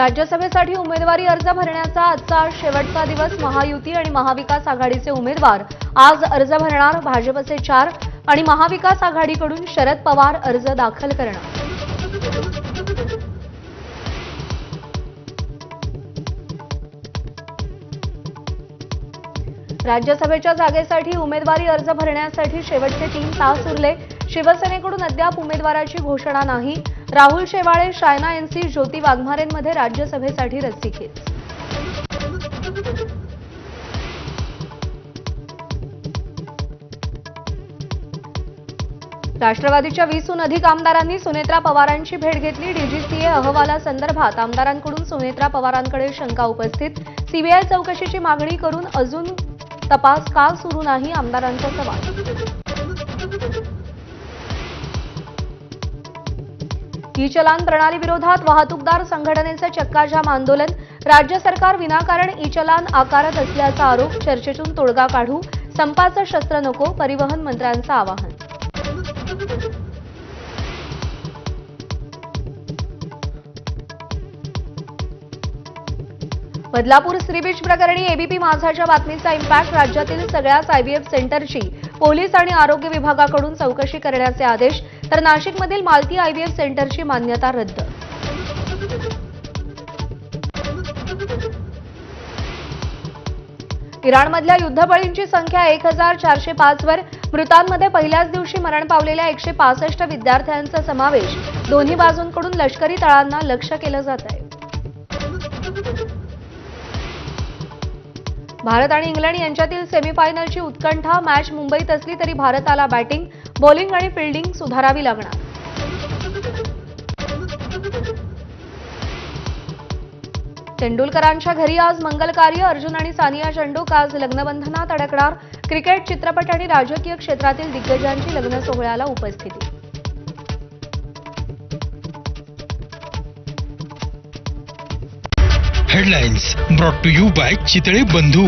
राज्यसभेसाठी उमेदवारी अर्ज भरण्याचा आजचा शेवटचा दिवस। महायुती आणि महाविकास आघाडीचे उमेदवार आज अर्ज भरणार। भाजपचे 4 आणि महाविकास आघाडीकडून शरद पवार अर्ज दाखल करणार। राज्यसभेच्या जागेसाठी उमेदवारी अर्ज भरण्यासाठी शेवटचे 3 तास उरले। शिवसेनेकडून अद्याप उमेदवाराची घोषणा नाही। राहुल शेवाळे, शायना एनसी, ज्योती वाघमारेंमध्ये राज्यसभेसाठी रस्सीखेच। राष्ट्रवादीच्या 20हून अधिक आमदारांनी सुनेत्रा पवारांची भेट घेतली। डीजीसीए अहवालासंदर्भात आमदारांकडून सुनेत्रा पवारांकडे शंका उपस्थित। सीबीआय चौकशीची मागणी करून अजून तपास का सुरू नाही, आमदारांचा सवाल। ई-चलान प्रणाली विरोधात वाहतूकदार संघटनेचे चक्काजाम आंदोलन। राज्य सरकार विनाकारण ई-चलान आकारत असल्याचा आरोप। चर्चेतून तोडगा काढू, संपाचं शस्त्र नको, परिवहन मंत्र्यांचं आवाहन। बदलापूर सी बीच प्रकरणी एबीपी माझाच्या बातमीचा इम्पॅक्ट। राज्यातील सगळ्याच आयव्हीएफ सेंटरची पोलीस आणि आरोग्य विभागाकडून चौकशी करण्याचे आदेश, तर नाशिकमधील मालती आयव्हीएफ सेंटरची मान्यता रद्द। इराणमधल्या युद्धबळींची संख्या 1405 वर। मृतांमध्ये पहिल्याच दिवशी मरण पावलेल्या 165 विद्यार्थ्यांचा समावेश। दोन्ही बाजूंकडून लष्करी तळांना लक्ष्य केलं जात आहे। भारत आणि इंग्लंड यांच्यातील सेमीफायनलची उत्कंठा। मॅच मुंबईत असली तरी भारताला बॅटिंग, बॉलिंग आणि फिल्डिंग सुधारावी लागणार। तेंडुलकरांच्या घरी आज मंगल कार्य। अर्जुन आणि सानिया चंडोक आज लग्नबंधनात अडकणार। क्रिकेट, चित्रपट आणि राजकीय क्षेत्रातील दिग्गजांची लग्न सोहळ्याला उपस्थिती। Headlines brought to you by Chitale बंधू।